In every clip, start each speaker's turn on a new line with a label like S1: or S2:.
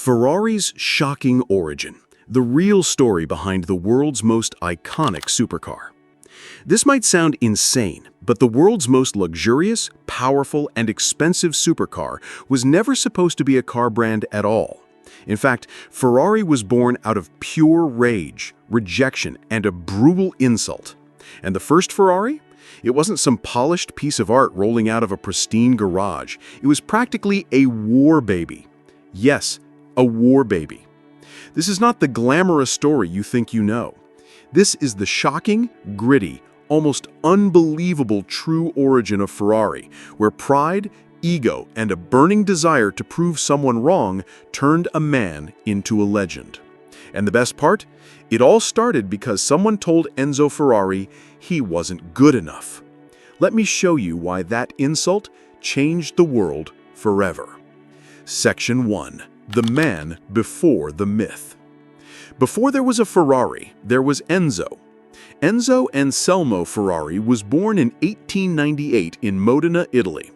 S1: Ferrari's shocking origin, the real story behind the world's most iconic supercar. This might sound insane, but the world's most luxurious, powerful, and expensive supercar was never supposed to be a car brand at all. In fact, Ferrari was born out of pure rage, rejection, and a brutal insult. And the first Ferrari? It wasn't some polished piece of art rolling out of a pristine garage. It was practically a war baby. Yes, a war baby. This is not the glamorous story you think you know. This is the shocking, gritty, almost unbelievable true origin of Ferrari, where pride, ego, and a burning desire to prove someone wrong turned a man into a legend. And the best part? It all started because someone told Enzo Ferrari he wasn't good enough. Let me show you why that insult changed the world forever. Section 1. The man before the myth. Before there was a Ferrari, there was Enzo. Enzo Anselmo Ferrari was born in 1898 in Modena, Italy.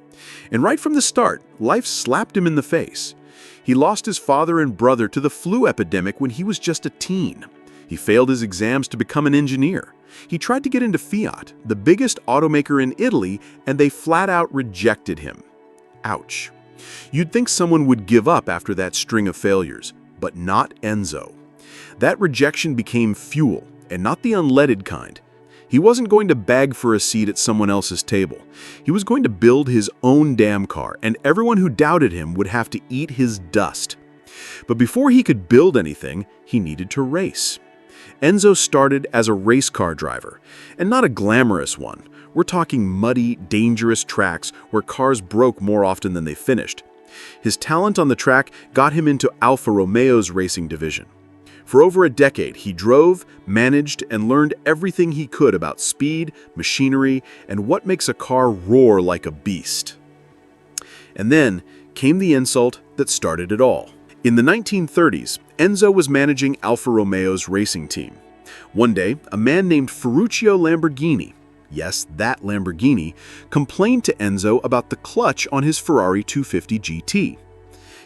S1: And right from the start, life slapped him in the face. He lost his father and brother to the flu epidemic when he was just a teen. He failed his exams to become an engineer. He tried to get into Fiat, the biggest automaker in Italy, and they flat out rejected him. Ouch. You'd think someone would give up after that string of failures, but not Enzo. That rejection became fuel, and not the unleaded kind. He wasn't going to beg for a seat at someone else's table. He was going to build his own damn car, and everyone who doubted him would have to eat his dust. But before he could build anything, he needed to race. Enzo started as a race car driver, and not a glamorous one. We're talking muddy, dangerous tracks where cars broke more often than they finished. His talent on the track got him into Alfa Romeo's racing division. For over a decade, he drove, managed, and learned everything he could about speed, machinery, and what makes a car roar like a beast. And then came the insult that started it all. In the 1930s, Enzo was managing Alfa Romeo's racing team. One day, a man named Ferruccio Lamborghini, yes, that Lamborghini, complained to Enzo about the clutch on his Ferrari 250 GT.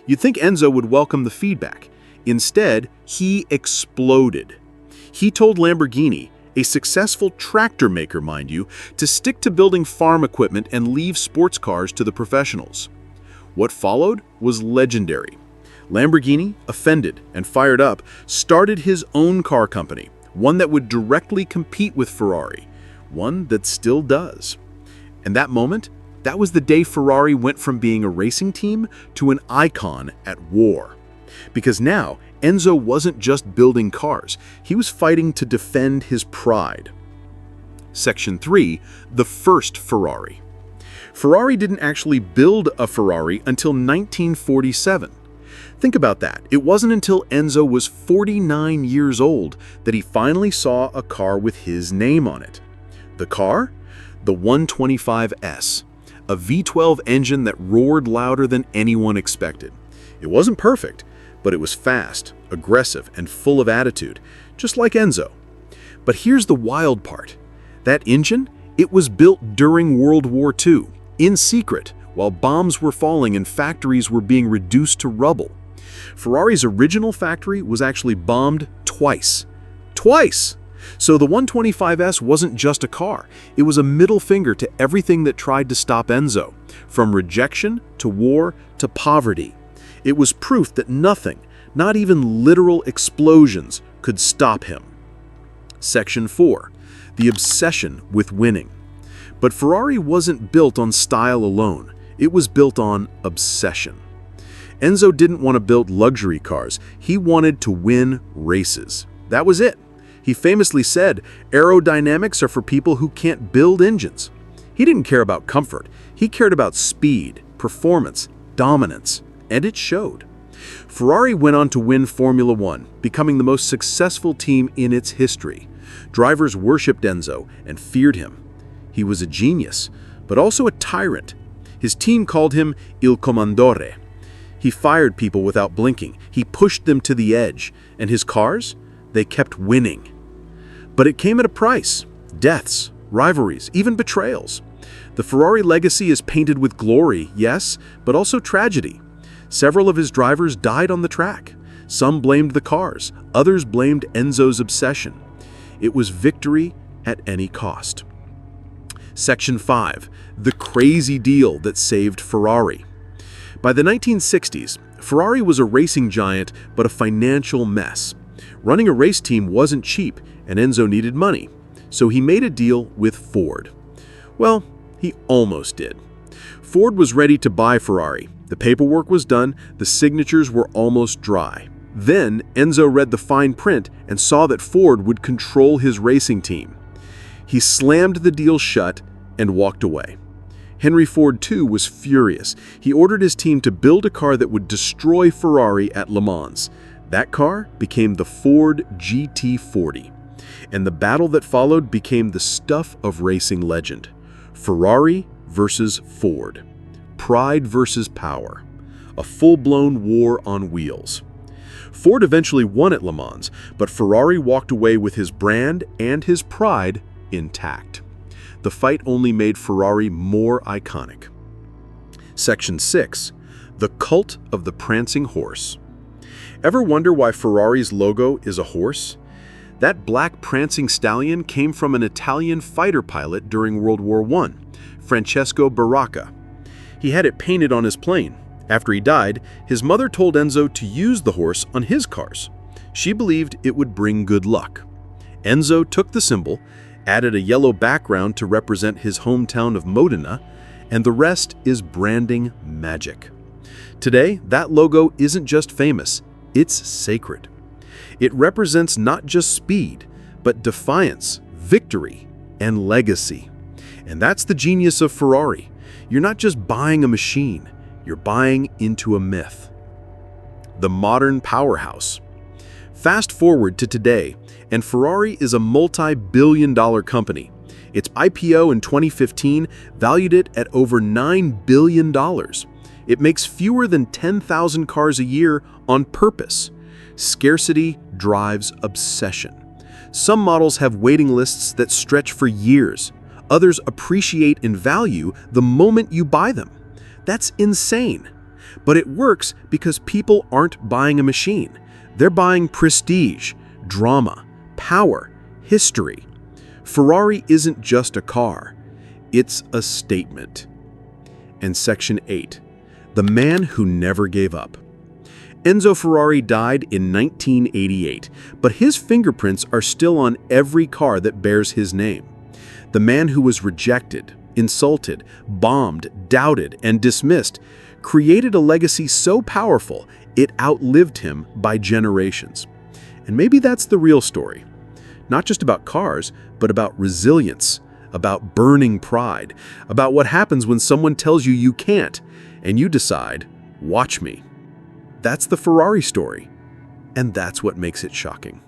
S1: You'd think Enzo would welcome the feedback. Instead, he exploded. He told Lamborghini, a successful tractor maker, mind you, to stick to building farm equipment and leave sports cars to the professionals. What followed was legendary. Lamborghini, offended and fired up, started his own car company, one that would directly compete with Ferrari, one that still does. And that moment, that was the day Ferrari went from being a racing team to an icon at war. Because now, Enzo wasn't just building cars, he was fighting to defend his pride. Section 3. The first Ferrari. Ferrari didn't actually build a Ferrari until 1947. Think about that. It wasn't until Enzo was 49 years old that he finally saw a car with his name on it. The car? The 125S, a V12 engine that roared louder than anyone expected. It wasn't perfect, but it was fast, aggressive, and full of attitude, just like Enzo. But here's the wild part. That engine, it was built during World War II, in secret, while bombs were falling and factories were being reduced to rubble. Ferrari's original factory was actually bombed twice. Twice! So the 125S wasn't just a car, it was a middle finger to everything that tried to stop Enzo, from rejection to war to poverty. It was proof that nothing, not even literal explosions, could stop him. Section 4. The obsession with winning. But Ferrari wasn't built on style alone, it was built on obsession. Enzo didn't want to build luxury cars, he wanted to win races. That was it. He famously said, "Aerodynamics are for people who can't build engines." He didn't care about comfort, he cared about speed, performance, dominance. And it showed. Ferrari went on to win Formula One, becoming the most successful team in its history. Drivers worshipped Enzo and feared him. He was a genius, but also a tyrant. His team called him Il Comandore. He fired people without blinking. He pushed them to the edge. And his cars? They kept winning. But it came at a price. Deaths, rivalries, even betrayals. The Ferrari legacy is painted with glory, yes, but also tragedy. Several of his drivers died on the track. Some blamed the cars, others blamed Enzo's obsession. It was victory at any cost. Section 5. The crazy deal that saved Ferrari. By the 1960s, Ferrari was a racing giant but a financial mess. Running a race team wasn't cheap, and Enzo needed money. So he made a deal with Ford. Well, he almost did. Ford was ready to buy Ferrari. The paperwork was done, the signatures were almost dry. Then Enzo read the fine print and saw that Ford would control his racing team. He slammed the deal shut and walked away. Henry Ford, too, was furious. He ordered his team to build a car that would destroy Ferrari at Le Mans. That car became the Ford GT40. And the battle that followed became the stuff of racing legend. Ferrari versus Ford. Pride versus power. A full-blown war on wheels. Ford eventually won at Le Mans, but Ferrari walked away with his brand and his pride intact. The fight only made Ferrari more iconic. Section 6. The Cult of the Prancing Horse. Ever wonder why Ferrari's logo is a horse? That black prancing stallion came from an Italian fighter pilot during World War I, Francesco Baracca. He had it painted on his plane. After he died, his mother told Enzo to use the horse on his cars. She believed it would bring good luck. Enzo took the symbol, added a yellow background to represent his hometown of Modena, and the rest is branding magic. Today, that logo isn't just famous, it's sacred. It represents not just speed, but defiance, victory, and legacy. And that's the genius of Ferrari. You're not just buying a machine, you're buying into a myth. The modern powerhouse. Fast forward to today, and Ferrari is a multi-billion-dollar company. Its IPO in 2015 valued it at over $9 billion. It makes fewer than 10,000 cars a year on purpose. Scarcity drives obsession. Some models have waiting lists that stretch for years. Others appreciate in value the moment you buy them. That's insane. But it works because people aren't buying a machine. They're buying prestige, drama, power, history. Ferrari isn't just a car. It's a statement. And Section 8. The man who never gave up. Enzo Ferrari died in 1988, but his fingerprints are still on every car that bears his name. The man who was rejected, insulted, bombed, doubted, and dismissed created a legacy so powerful it outlived him by generations. And maybe that's the real story. Not just about cars, but about resilience, about burning pride, about what happens when someone tells you you can't, and you decide, watch me. That's the Ferrari story, and that's what makes it shocking.